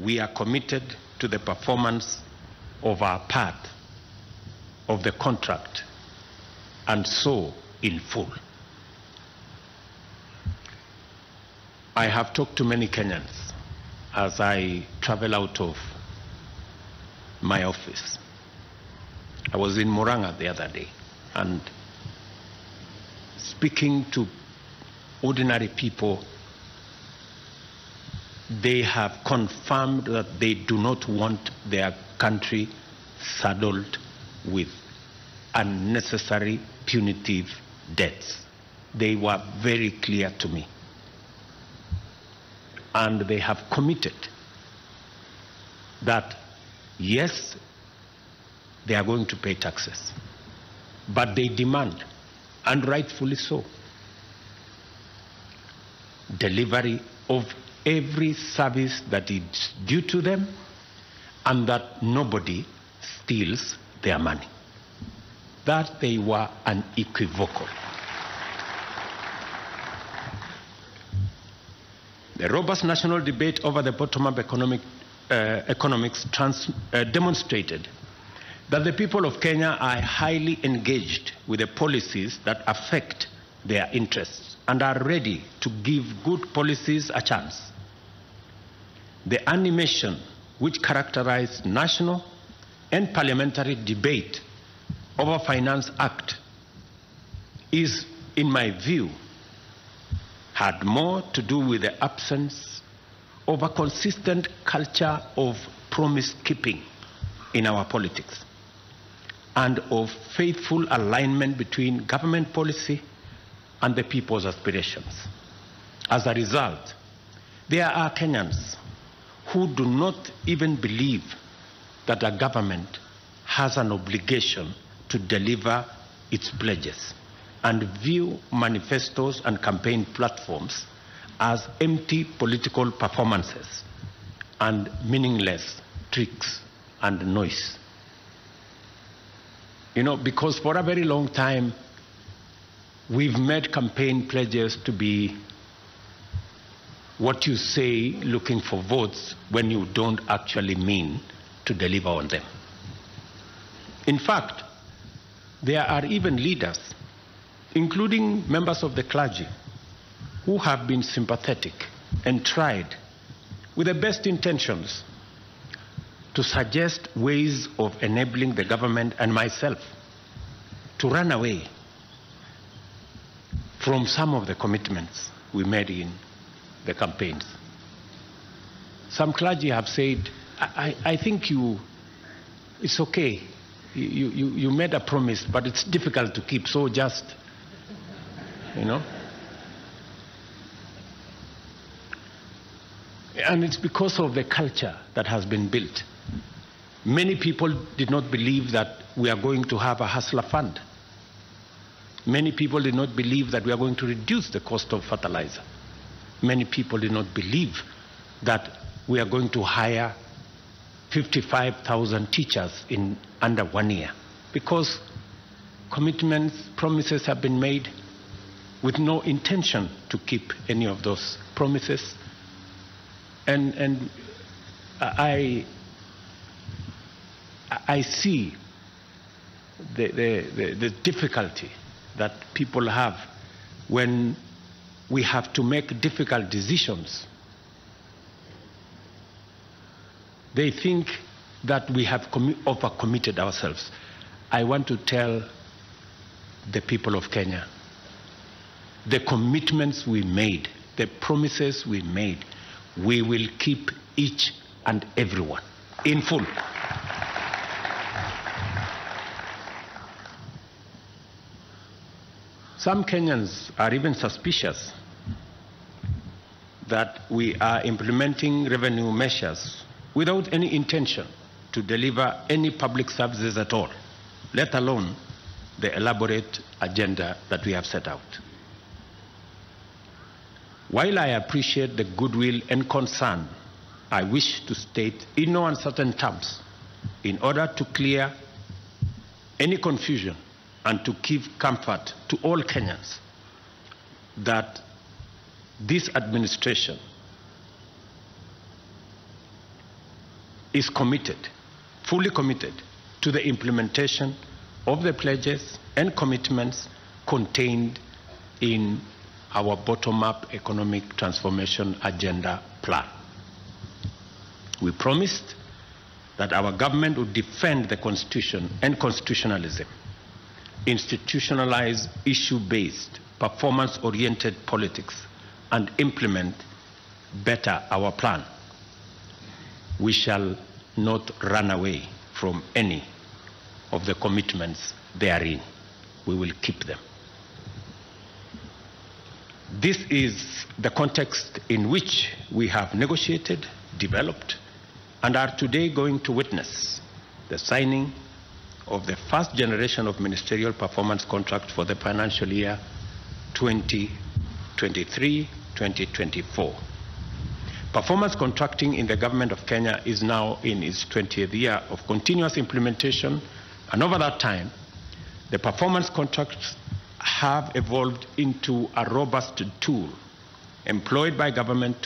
we are committed to the performance of our part of the contract, and so in full. I have talked to many Kenyans as I travel out of my office. I was in Murang'a the other day, and speaking to ordinary people, they have confirmed that they do not want their country saddled with unnecessary punitive debts. They were very clear to me. And they have committed that, yes, they are going to pay taxes, but they demand, and rightfully so, delivery of every service that is due to them, and that nobody steals their money. That they were unequivocal. The robust national debate over the bottom-up economics demonstrated that the people of Kenya are highly engaged with the policies that affect their interests and are ready to give good policies a chance. The animation which characterized national and parliamentary debate over Finance Act is, in my view, had more to do with the absence of a consistent culture of promise-keeping in our politics and of faithful alignment between government policy and the people's aspirations. As a result, there are Kenyans who do not even believe that a government has an obligation to deliver its pledges and view manifestos and campaign platforms as empty political performances and meaningless tricks and noise. You know, because for a very long time, we've made campaign pledges to be what you say looking for votes when you don't actually mean to deliver on them. In fact, there are even leaders, including members of the clergy, who have been sympathetic and tried, with the best intentions, to suggest ways of enabling the government and myself to run away from some of the commitments we made in the campaigns. Some clergy have said, I think it's okay. You made a promise, but it's difficult to keep, so just, you know. And it's because of the culture that has been built. Many people did not believe that we are going to have a hustler fund. Many people did not believe that we are going to reduce the cost of fertilizer. Many people did not believe that we are going to hire 55,000 teachers in under 1 year, because commitments, promises have been made with no intention to keep any of those promises. And I see the difficulty that people have when we have to make difficult decisions. They think that we have overcommitted ourselves. I want to tell the people of Kenya, the commitments we made, the promises we made, we will keep each and every one in full. Some Kenyans are even suspicious that we are implementing revenue measures without any intention to deliver any public services at all, let alone the elaborate agenda that we have set out. While I appreciate the goodwill and concern, I wish to state in no uncertain terms, in order to clear any confusion and to give comfort to all Kenyans, that this administration is committed, fully committed, to the implementation of the pledges and commitments contained in our bottom-up economic transformation agenda plan. We promised that our government would defend the Constitution and constitutionalism, institutionalize issue-based, performance-oriented politics, and implement better our plan. We shall not run away from any of the commitments therein. We will keep them. This is the context in which we have negotiated, developed, and are today going to witness the signing of the first generation of ministerial performance contract for the financial year 2023-2024. Performance contracting in the government of Kenya is now in its 20th year of continuous implementation, and over that time, the performance contracts have evolved into a robust tool employed by government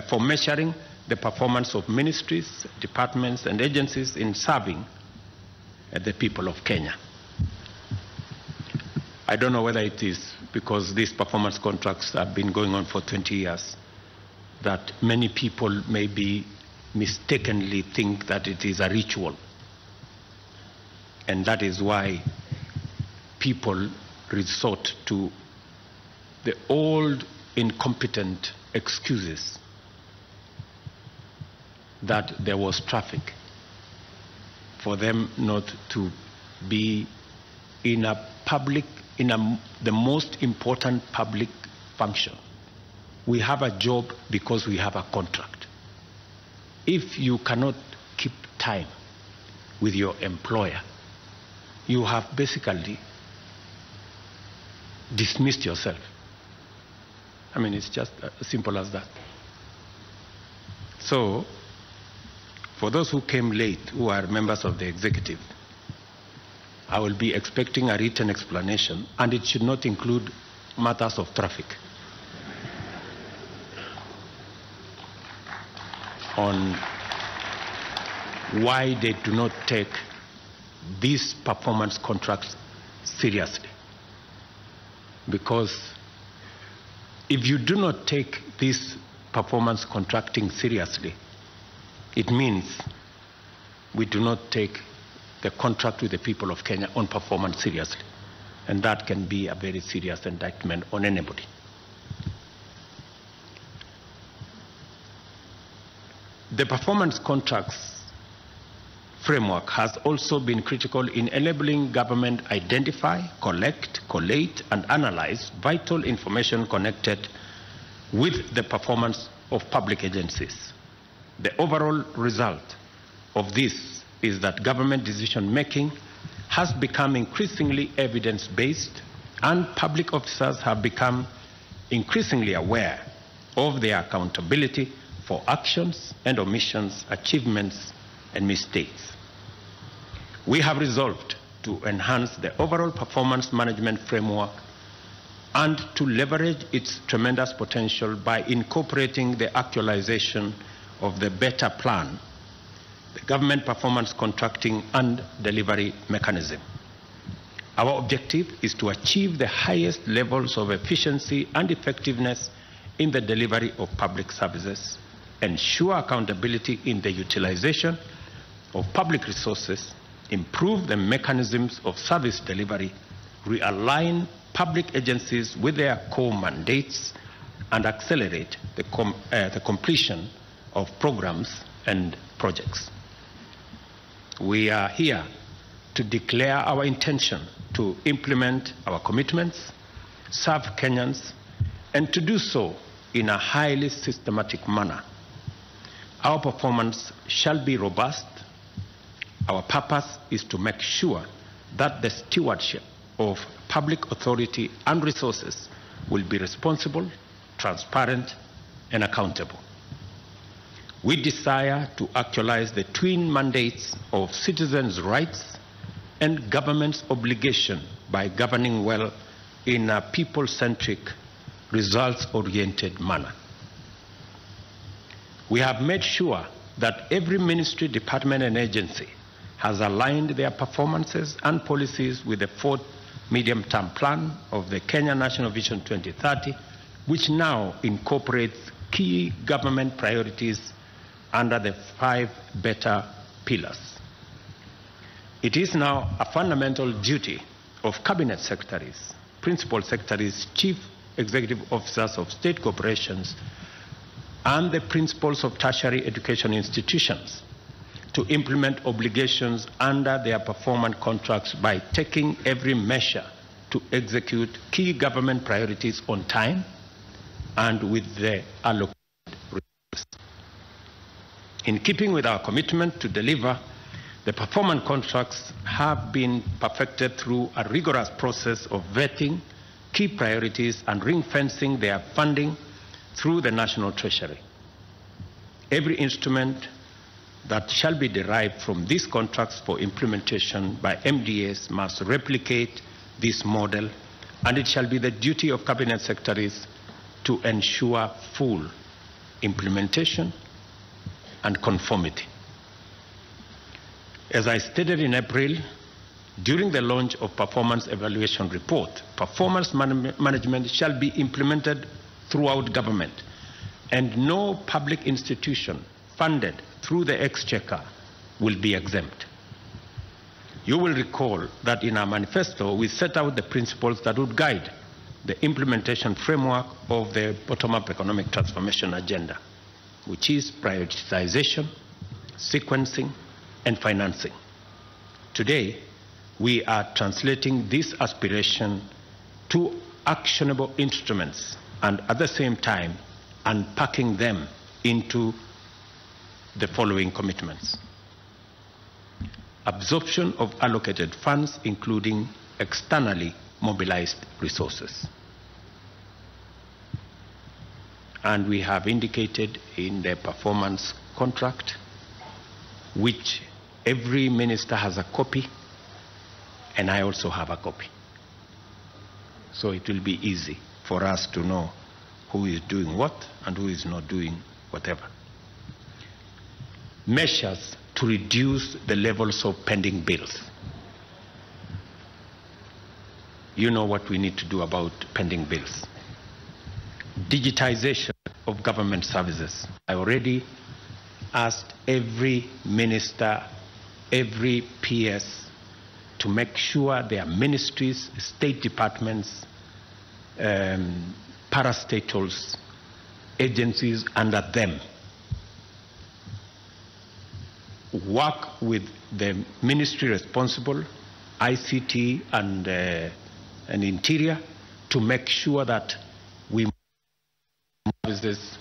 for measuring the performance of ministries, departments, and agencies in serving the people of Kenya. I don't know whether it is because these performance contracts have been going on for 20 years that many people maybe mistakenly think that it is a ritual. And that is why people resort to the old incompetent excuses that there was traffic, for them not to be in a public, the most important public function. We have a job because we have a contract. If you cannot keep time with your employer, you have basically dismissed yourself. I mean, it's just as simple as that. So, for those who came late, who are members of the executive, I will be expecting a written explanation, and it should not include matters of traffic, on why they do not take these performance contracts seriously. Because if you do not take this performance contracting seriously, it means we do not take the contract with the people of Kenya on performance seriously. And that can be a very serious indictment on anybody. The performance contracts framework has also been critical in enabling government identify, collect, collate, and analyze vital information connected with the performance of public agencies. The overall result of this is that government decision-making has become increasingly evidence-based, and public officers have become increasingly aware of their accountability for actions and omissions, achievements and mistakes. We have resolved to enhance the overall performance management framework and to leverage its tremendous potential by incorporating the actualization of the better plan, the government performance contracting and delivery mechanism. Our objective is to achieve the highest levels of efficiency and effectiveness in the delivery of public services, ensure accountability in the utilization of public resources, improve the mechanisms of service delivery, realign public agencies with their core mandates, and accelerate the completion of programs and projects. We are here to declare our intention to implement our commitments, serve Kenyans, and to do so in a highly systematic manner. Our performance shall be robust. Our purpose is to make sure that the stewardship of public authority and resources will be responsible, transparent, and accountable. We desire to actualize the twin mandates of citizens' rights and government's obligation by governing well in a people-centric, results-oriented manner. We have made sure that every ministry, department, and agency has aligned their performances and policies with the fourth medium-term plan of the Kenya National Vision 2030, which now incorporates key government priorities under the 5 better pillars. It is now a fundamental duty of cabinet secretaries, principal secretaries, chief executive officers of state corporations, and the principals of tertiary education institutions to implement obligations under their performance contracts by taking every measure to execute key government priorities on time and with the allocated resources. In keeping with our commitment to deliver, the performance contracts have been perfected through a rigorous process of vetting key priorities and ring-fencing their funding through the National Treasury. Every instrument that shall be derived from these contracts for implementation by MDAs must replicate this model, and it shall be the duty of cabinet secretaries to ensure full implementation and conformity. As I stated in April, during the launch of Performance Evaluation Report, performance management shall be implemented throughout government, and no public institution funded through the Exchequer will be exempt. You will recall that in our manifesto, we set out the principles that would guide the implementation framework of the bottom-up economic transformation agenda, which is prioritization, sequencing, and financing. Today, we are translating this aspiration to actionable instruments and at the same time unpacking them into the following commitments. Absorption of allocated funds, including externally mobilized resources. And we have indicated in the performance contract, which every minister has a copy, and I also have a copy. So it will be easy for us to know who is doing what and who is not doing whatever. Measures to reduce the levels of pending bills. You know what we need to do about pending bills. Digitization of government services. I already asked every minister, every PS to make sure their ministries, state departments, parastatals, agencies under them work with the ministry responsible, ICT and Interior, to make sure that we use this,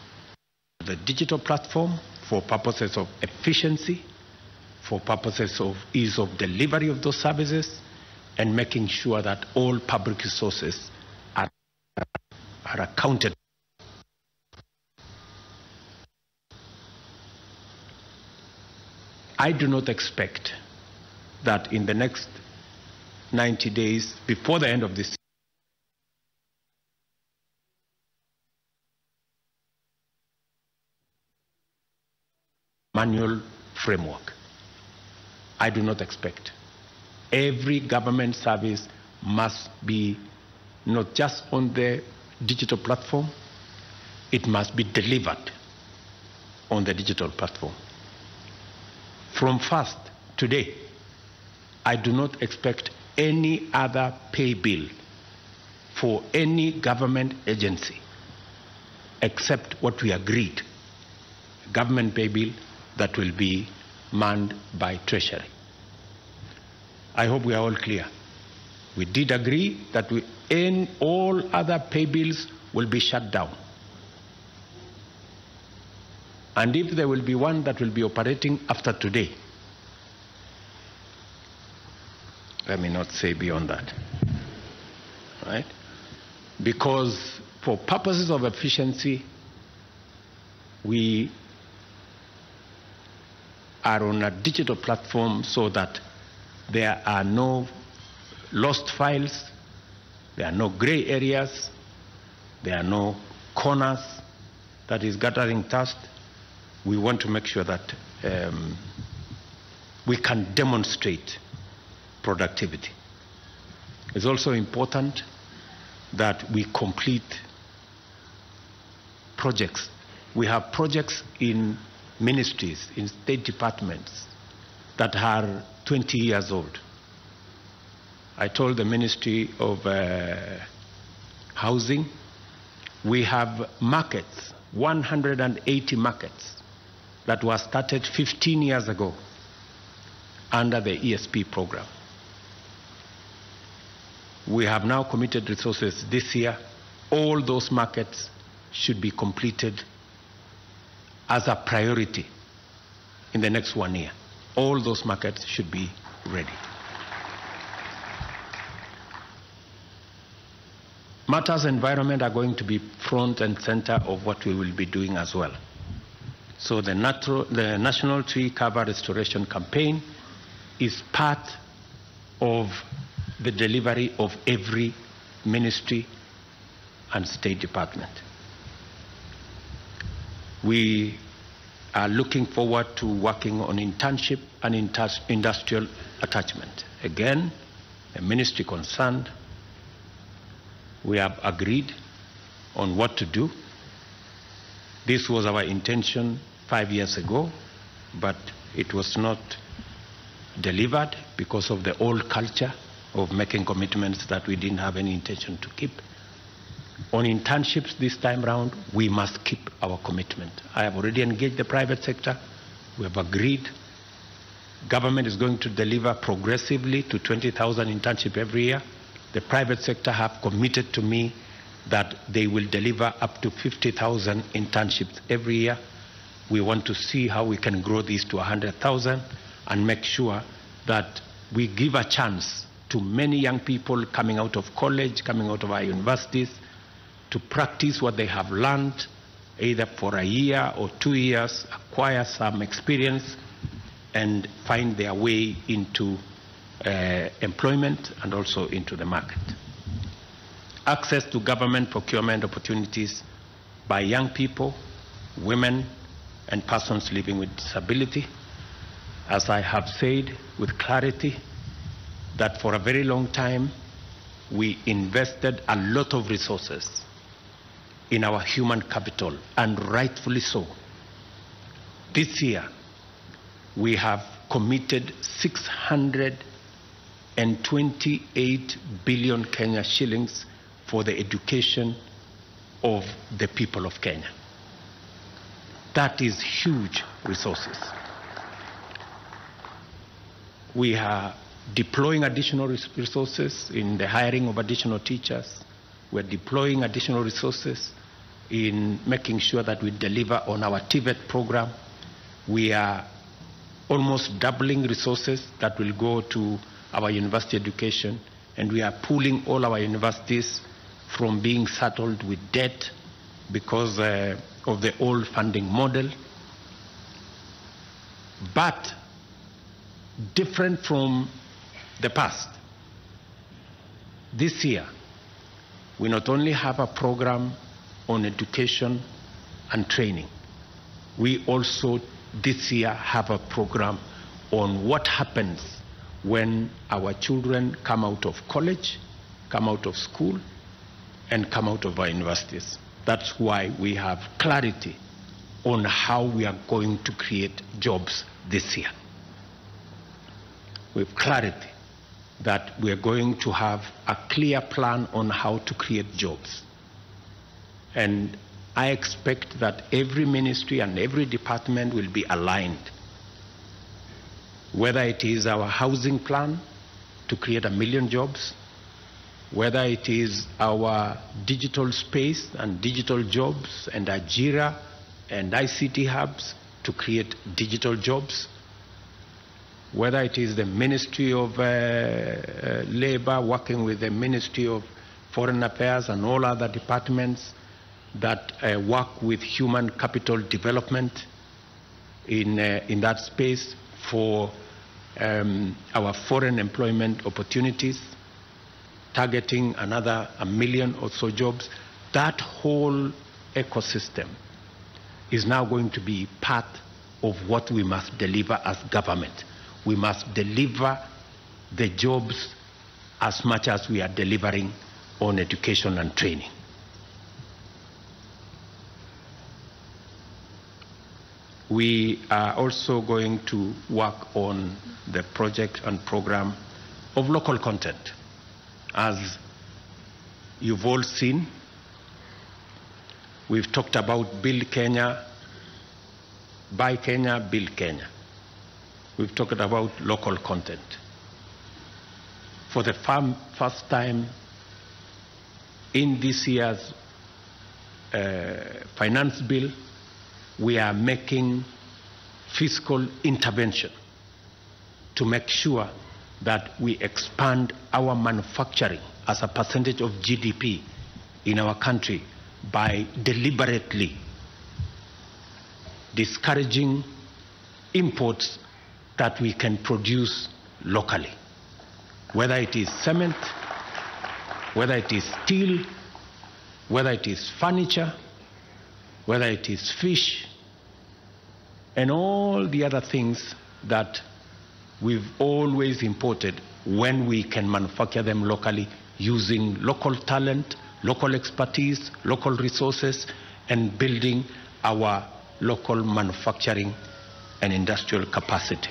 the digital platform, for purposes of efficiency, for purposes of ease of delivery of those services, and making sure that all public resources are accounted. I do not expect that in the next 90 days, before the end of this manual framework. I do not expect. Every government service must be not just on the digital platform, it must be delivered on the digital platform. From first today, I do not expect any other pay bill for any government agency except what we agreed, a government pay bill that will be manned by Treasury. I hope we are all clear. We did agree that all other pay bills will be shut down. And if there will be one that will be operating after today, let me not say beyond that, right? Because for purposes of efficiency, we are on a digital platform so that there are no lost files, there are no gray areas, there are no corners that is gathering dust. We want to make sure that we can demonstrate productivity. It's also important that we complete projects. We have projects in ministries, in state departments that are 20 years old. I told the Ministry of Housing, we have markets, 180 markets that were started 15 years ago under the ESP program. We have now committed resources this year. All those markets should be completed as a priority in the next 1 year. All those markets should be ready. Matters environment are going to be front and center of what we will be doing as well. So the National Tree Cover Restoration Campaign is part of the delivery of every ministry and state department. We are looking forward to working on internship and industrial attachment. Again, the ministry concerned, we have agreed on what to do. This was our intention 5 years ago, but it was not delivered because of the old culture of making commitments that we didn't have any intention to keep. On internships this time round, we must keep our commitment. I have already engaged the private sector. We have agreed. Government is going to deliver progressively to 20,000 internships every year. The private sector have committed to me that they will deliver up to 50,000 internships every year. We want to see how we can grow these to 100,000 and make sure that we give a chance to many young people coming out of college, coming out of our universities, to practice what they have learned, either for a year or 2 years, acquire some experience, and find their way into employment and also into the market. Access to government procurement opportunities by young people, women, and persons living with disability. As I have said with clarity, that for a very long time, we invested a lot of resources in our human capital, and rightfully so. This year, we have committed 628 billion Kenya shillings for the education of the people of Kenya. That is huge resources. We are deploying additional resources in the hiring of additional teachers. We're deploying additional resources in making sure that we deliver on our TVET program. We are almost doubling resources that will go to our university education, and we are pulling all our universities from being saddled with debt because of the old funding model. But different from the past, this year, we not only have a program on education and training, we also this year have a program on what happens when our children come out of college, come out of school, and come out of our universities. That's why we have clarity on how we are going to create jobs this year. We have clarity that we are going to have a clear plan on how to create jobs. And I expect that every ministry and every department will be aligned, whether it is our housing plan to create 1 million jobs, whether it is our digital space and digital jobs and Ajira and ICT hubs to create digital jobs, whether it is the Ministry of Labor working with the Ministry of Foreign Affairs and all other departments that work with human capital development in that space for our foreign employment opportunities, targeting another 1 million or so jobs. That whole ecosystem is now going to be part of what we must deliver as government. We must deliver the jobs as much as we are delivering on education and training. We are also going to work on the project and program of local content. As you've all seen, we've talked about Build Kenya, Buy Kenya, Build Kenya. We've talked about local content. For the first time in this year's finance bill, we are making fiscal intervention to make sure that we expand our manufacturing as a percentage of GDP in our country by deliberately discouraging imports that we can produce locally, whether it is cement, whether it is steel, whether it is furniture, whether it is fish, and all the other things that we've always imported when we can manufacture them locally using local talent, local expertise, local resources, and building our local manufacturing and industrial capacity.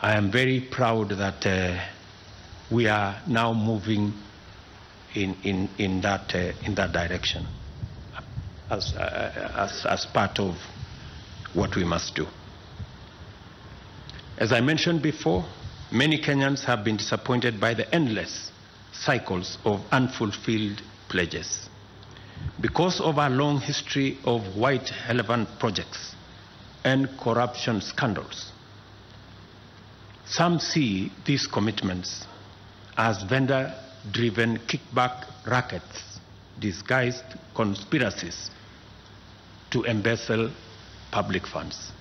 I am very proud that we are now moving in that direction as part of what we must do. As I mentioned before, many Kenyans have been disappointed by the endless cycles of unfulfilled pledges. Because of our long history of white elephant projects and corruption scandals, some see these commitments as vendor-driven kickback rackets, disguised conspiracies to embezzle public funds.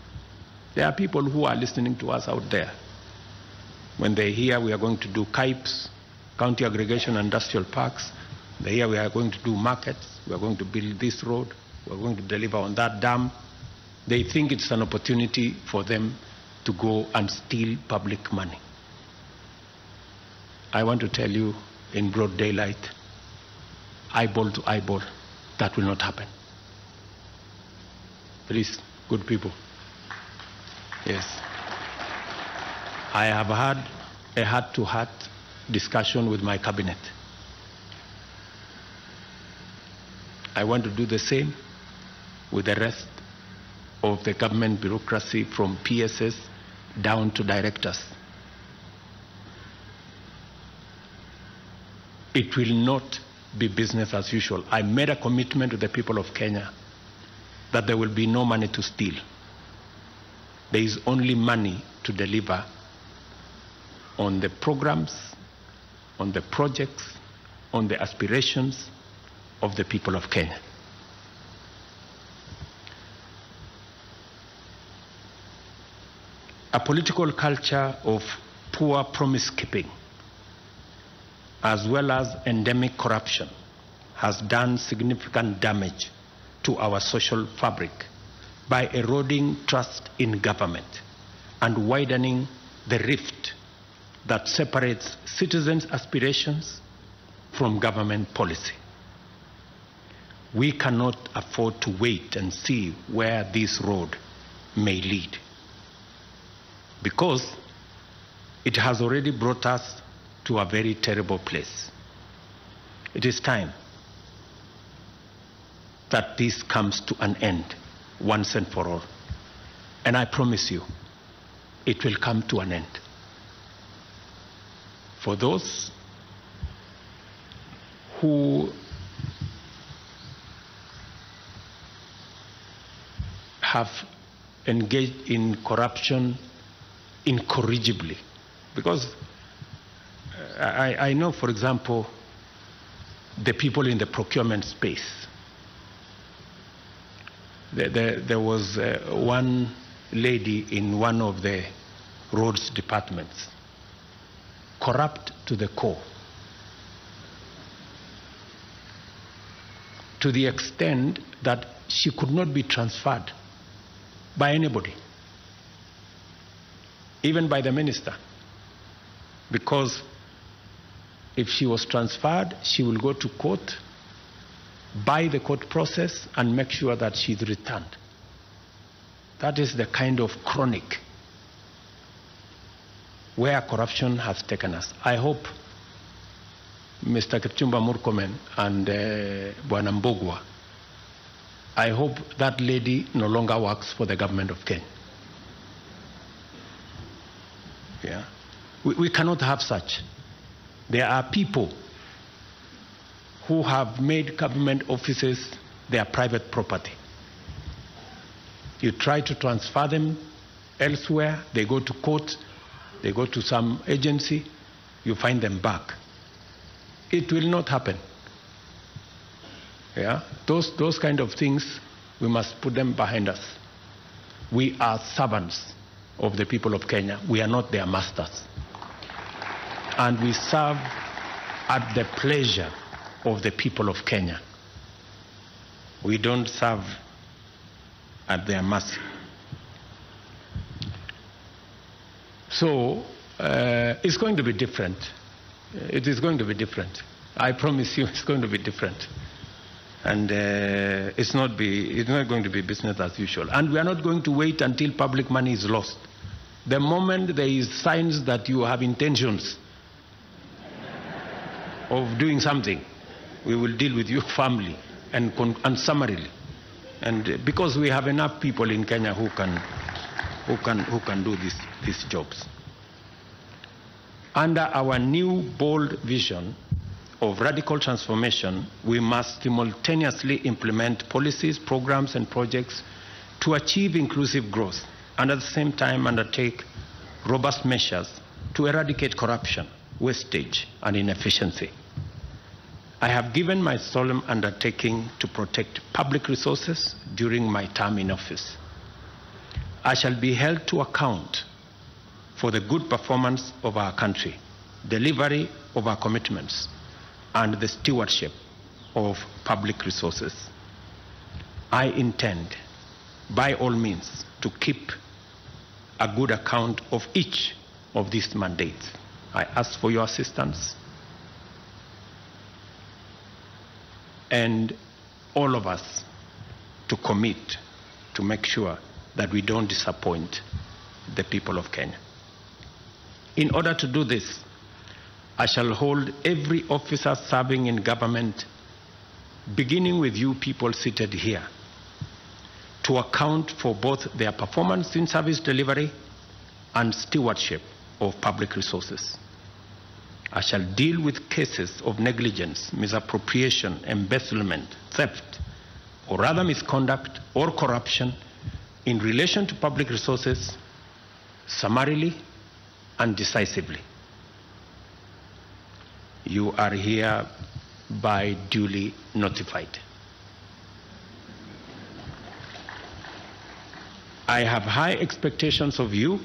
There are people who are listening to us out there. When they hear we are going to do CAIPs, County Aggregation Industrial Parks, they hear we are going to do markets, we are going to build this road, we are going to deliver on that dam, they think it's an opportunity for them to go and steal public money. I want to tell you in broad daylight, eyeball to eyeball, that will not happen. Please, good people. Yes. I have had a heart-to-heart discussion with my cabinet. I want to do the same with the rest of the government bureaucracy from PSS down to directors. It will not be business as usual. I made a commitment to the people of Kenya that there will be no money to steal. There is only money to deliver on the programs, on the projects, on the aspirations of the people of Kenya. A political culture of poor promise-keeping, as well as endemic corruption, has done significant damage to our social fabric by eroding trust in government and widening the rift that separates citizens' aspirations from government policy. We cannot afford to wait and see where this road may lead, because it has already brought us to a very terrible place. It is time that this comes to an end once and for all. And I promise you, it will come to an end. For those who have engaged in corruption incorrigibly, because I know, for example, the people in the procurement space. There was one lady in one of the roads departments, corrupt to the core. to the extent that she could not be transferred by anybody, even by the minister, because if she was transferred, she will go to court, by the court process, and make sure that she's returned. That is the kind of chronic where corruption has taken us. I hope Mr. Kipchumba Murkomen and Bwana Mbugua, I hope that lady no longer works for the government of Kenya. Yeah. We cannot have such. There are people who have made government offices their private property. You try to transfer them elsewhere, they go to court, they go to some agency, you find them back. It will not happen. Yeah? Those kind of things, we must put them behind us. We are servants of the people of Kenya. We are not their masters. And we serve at the pleasure of the people of Kenya. We don't serve at their mercy. So it's going to be different. It is going to be different. I promise you it's going to be different. And it's not going to be business as usual. And we are not going to wait until public money is lost. The moment there is signs that you have intentions of doing something, we will deal with you firmly and summarily. And because we have enough people in Kenya who can do these jobs. Under our new bold vision of radical transformation, we must simultaneously implement policies, programs, and projects to achieve inclusive growth, and at the same time undertake robust measures to eradicate corruption, wastage, and inefficiency. I have given my solemn undertaking to protect public resources during my term in office. I shall be held to account for the good performance of our country, delivery of our commitments, and the stewardship of public resources. I intend, by all means, to keep a good account of each of these mandates. I ask for your assistance, and all of us to commit to make sure that we don't disappoint the people of Kenya. In order to do this, I shall hold every officer serving in government, beginning with you people seated here, to account for both their performance in service delivery and stewardship of public resources. I shall deal with cases of negligence, misappropriation, embezzlement, theft, or other misconduct or corruption in relation to public resources summarily and decisively. You are hereby duly notified. I have high expectations of you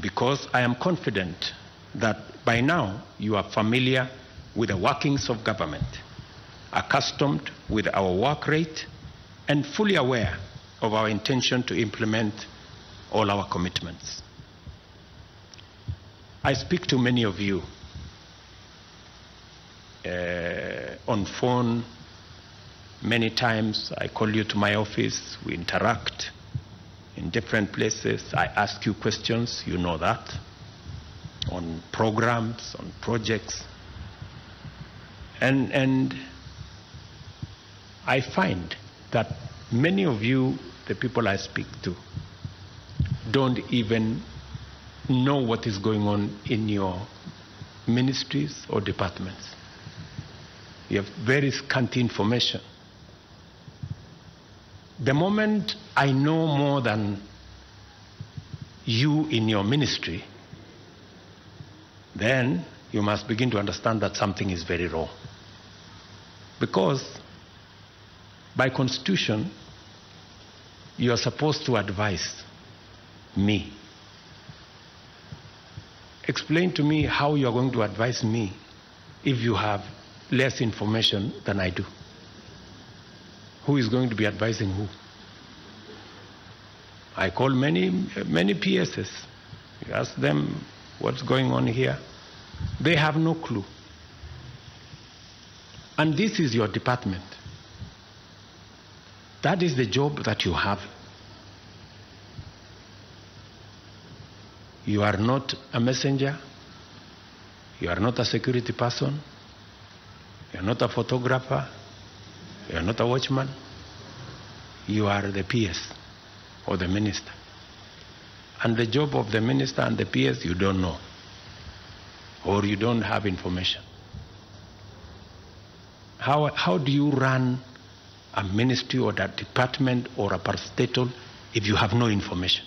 because I am confident that by now you are familiar with the workings of government, accustomed with our work rate, and fully aware of our intention to implement all our commitments. I speak to many of you on phone. Many times I call you to my office, we interact in different places. I ask you questions, you know that, on programs, on projects. And I find that many of you, the people I speak to, don't even know what is going on in your ministries or departments. You have very scanty information. The moment I know more than you in your ministry, then you must begin to understand that something is very wrong. Because by constitution, you are supposed to advise me. Explain to me how you are going to advise me if you have less information than I do. Who is going to be advising who? I call many PSs. You ask them what's going on here. They have no clue. And this is your department. That is the job that you have. You are not a messenger. You are not a security person. You are not a photographer. You are not a watchman. You are the PS or the minister. And the job of the minister and the PS you don't know, or you don't have information. How do you run a ministry or a department or a parastatal if you have no information?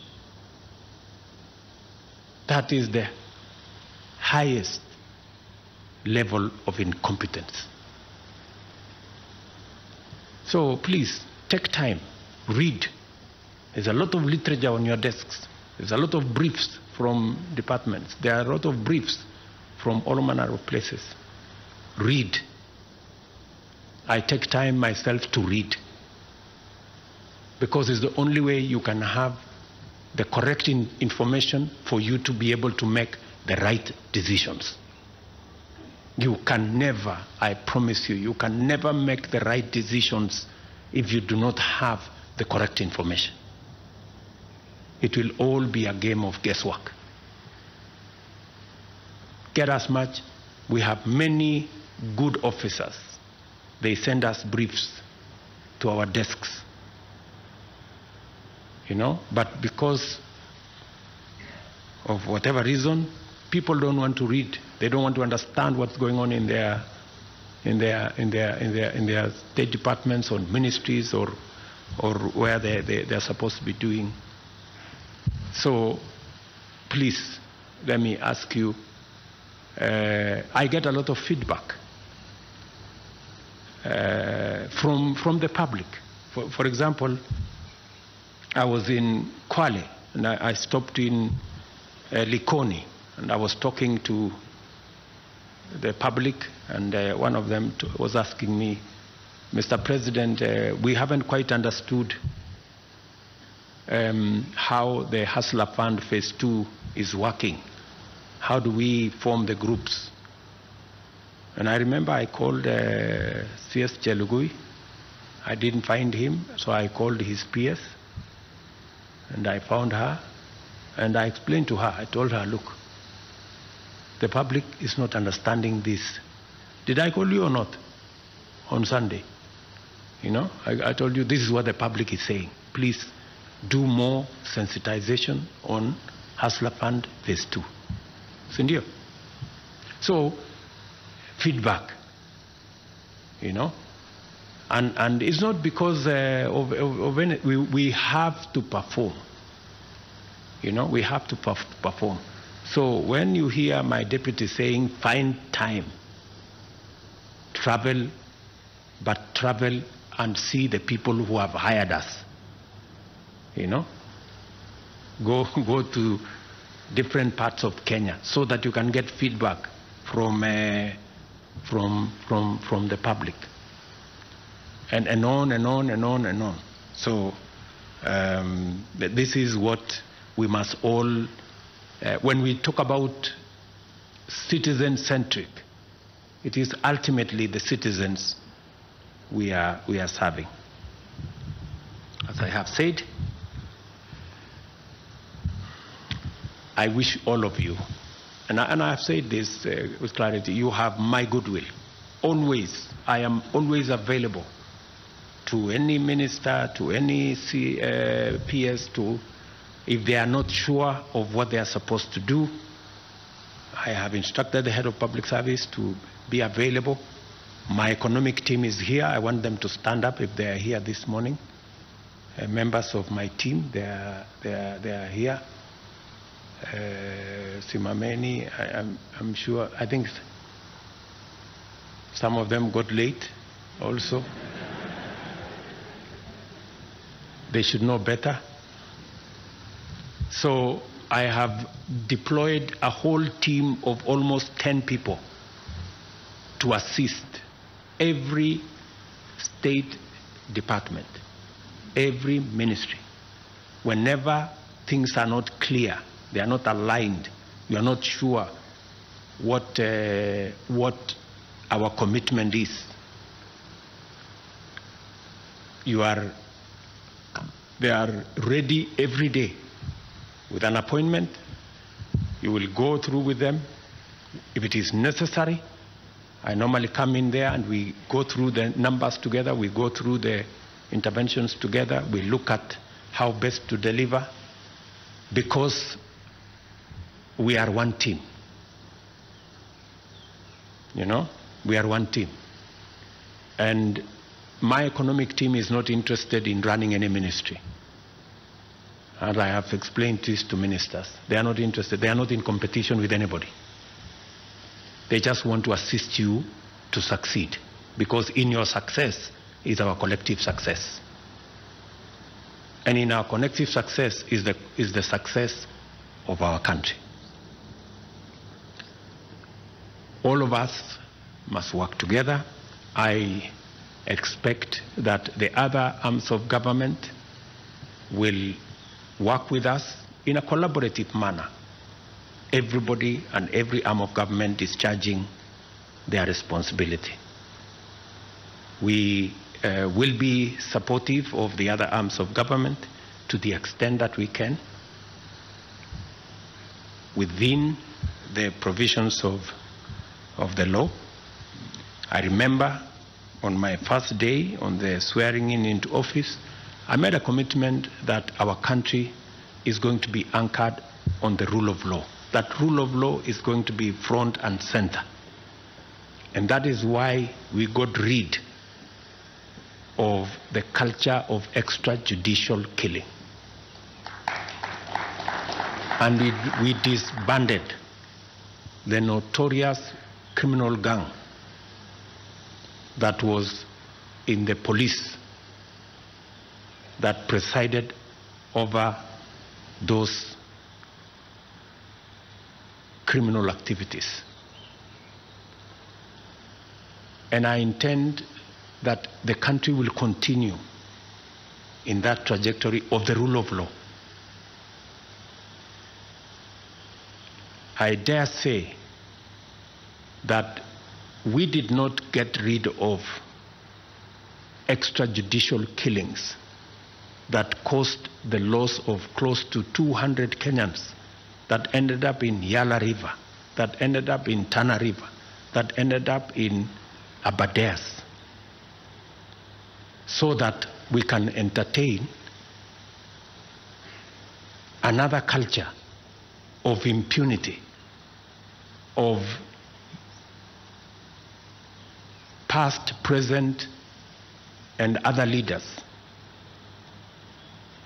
That is the highest level of incompetence. So please, take time, read. There's a lot of literature on your desks. There's a lot of briefs from departments. There are a lot of briefs from all manner of places. Read. I take time myself to read, because it's the only way you can have the correct information for you to be able to make the right decisions. You can never, I promise you, you can never make the right decisions if you do not have the correct information. It will all be a game of guesswork. Get as much. We have many good officers. They send us briefs to our desks. You know, but because of whatever reason, people don't want to read. They don't want to understand what's going on in their state departments or ministries or where they're supposed to be doing. So please, let me ask you, I get a lot of feedback from the public. For example, I was in Kwale and I stopped in Likoni, and I was talking to the public, and one of them was asking me, Mr. President, we haven't quite understood how the Hustler Fund Phase 2 is working. How do we form the groups? And I remember I called CS Chelugui. I didn't find him, so I called his PS, and I found her, and I explained to her. I told her, look, the public is not understanding this. Did I call you or not on Sunday? You know, I told you this is what the public is saying. Please do more sensitization on Hustler Fund Phase 2. Sindio? So, feedback, you know, and it's not because of any, we have to perform, you know, we have to perform. So when you hear my deputy saying, find time, travel, but travel and see the people who have hired us, you know, go to different parts of Kenya so that you can get feedback from the public, and on and on and on and on. So this is what we must all, when we talk about citizen-centric, it is ultimately the citizens we are serving. As I have said, I wish all of you, and I have said this with clarity, you have my goodwill. Always, I am always available to any minister, to any PS, if they are not sure of what they are supposed to do. I have instructed the head of public service to be available. My economic team is here. I want them to stand up if they are here this morning. Members of my team, they are here. Simameni, I'm sure, I think some of them got late also. They should know better. So I have deployed a whole team of almost 10 people to assist every state department, every ministry, whenever things are not clear, they are not aligned, you are not sure what our commitment is, they are ready every day with an appointment. You will go through with them. If it is necessary, I normally come in there and we go through the numbers together, we go through the interventions together, we look at how best to deliver, because we are one team. You know, we are one team. And my economic team is not interested in running any ministry. And I have explained this to ministers. They are not interested. They are not in competition with anybody. They just want to assist you to succeed, because in your success is our collective success. And in our collective success is the success of our country. All of us must work together. I expect that the other arms of government will work with us in a collaborative manner. Everybody and every arm of government is discharging their responsibility. We will be supportive of the other arms of government to the extent that we can, within the provisions of the law. I remember on my first day on the swearing in into office, I made a commitment that our country is going to be anchored on the rule of law. That rule of law is going to be front and center. And that is why we got rid of the culture of extrajudicial killing. And we disbanded the notorious criminal gang that was in the police that presided over those criminal activities. And I intend that the country will continue in that trajectory of the rule of law. I dare say that we did not get rid of extrajudicial killings that caused the loss of close to 200 Kenyans, that ended up in Yala River, that ended up in Tana River, that ended up in Abadeas, so that we can entertain another culture of impunity, of past, present, and other leaders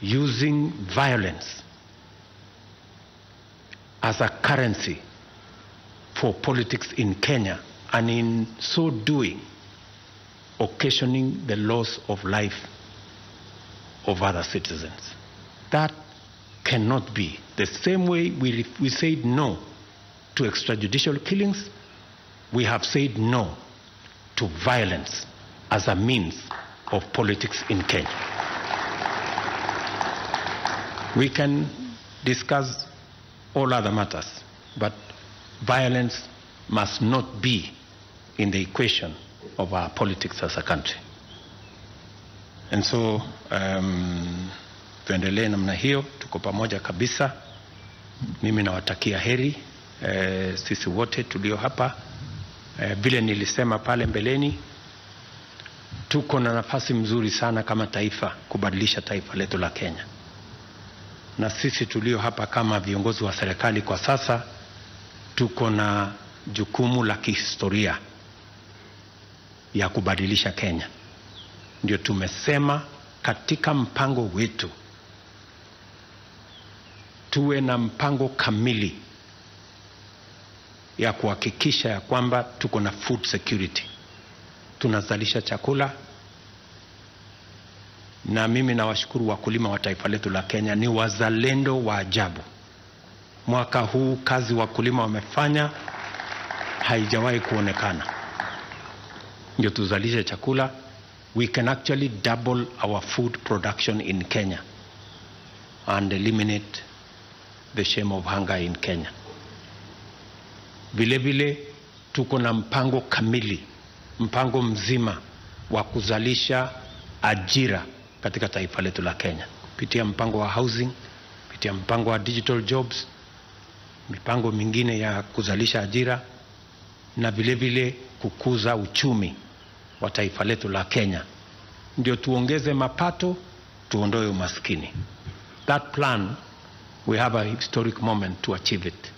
using violence as a currency for politics in Kenya, and in so doing, occasioning the loss of life of other citizens. That cannot be. The same way we said no to extrajudicial killings, we have said no to violence as a means of politics in Kenya. We can discuss all other matters, but violence must not be in the equation of our politics as a country. And so tuendelee namna hiyo, tuko pamoja kabisa. Mimi nawatakia heri sisi wote tulio hapa. Vile nilisema pale mbeleni, tuko na nafasi mzuri sana kama taifa kubadilisha taifa letu la Kenya. Na sisi tulio hapa kama viongozi wa serikali kwa sasa, tuko na jukumu la kihistoria ya kubadilisha Kenya. Ndio tumesema katika mpango wetu tuwe na mpango kamili ya kuhakikisha ya kwamba tuko na food security, tunazalisha chakula. Na mimi nawashukuru wakulima wa taifa letu la Kenya, ni wazalendo wa ajabu. Mwaka huu kazi wakulima wamefanya haijawahi kuonekana. Ndio tuzalishe chakula we can actually double our food production in Kenya and eliminate the shame of hunger in Kenya. Vile vile tuko na mpango kamili, mpango mzima wa kuzalisha ajira katika taifa letu la Kenya, kupitia mpango wa housing, kupitia mpango wa digital jobs, mipango mingine ya kuzalisha ajira na vile vile kukuza uchumi wa taifa letu la Kenya, ndio tuongeze mapato, tuondoe umaskini. That plan, we have a historic moment to achieve it,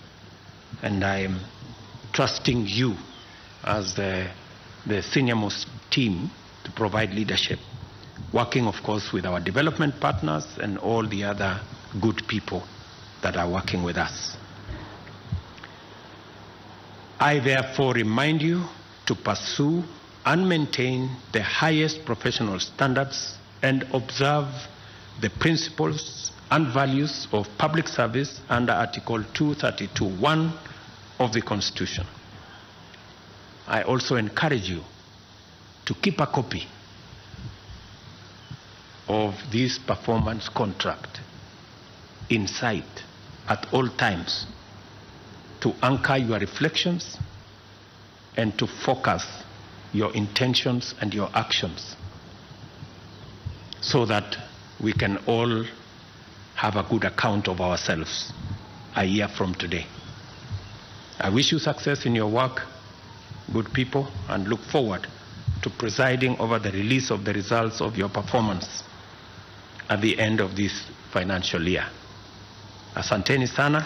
and I am trusting you as the senior most team to provide leadership, working of course with our development partners and all the other good people that are working with us. I therefore remind you to pursue and maintain the highest professional standards and observe the principles and values of public service under Article 232(1) of the Constitution. I also encourage you to keep a copy of this performance contract in sight at all times, to anchor your reflections and to focus your intentions and your actions, so that we can all have a good account of ourselves a year from today. I wish you success in your work, good people, and look forward to presiding over the release of the results of your performance at the end of this financial year. Asanteni sana.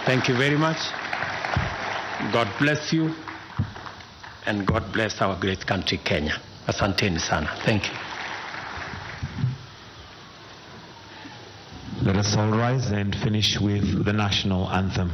Thank you very much. God bless you, and God bless our great country, Kenya. Asanteni sana. Thank you. Let us all rise and finish with the national anthem.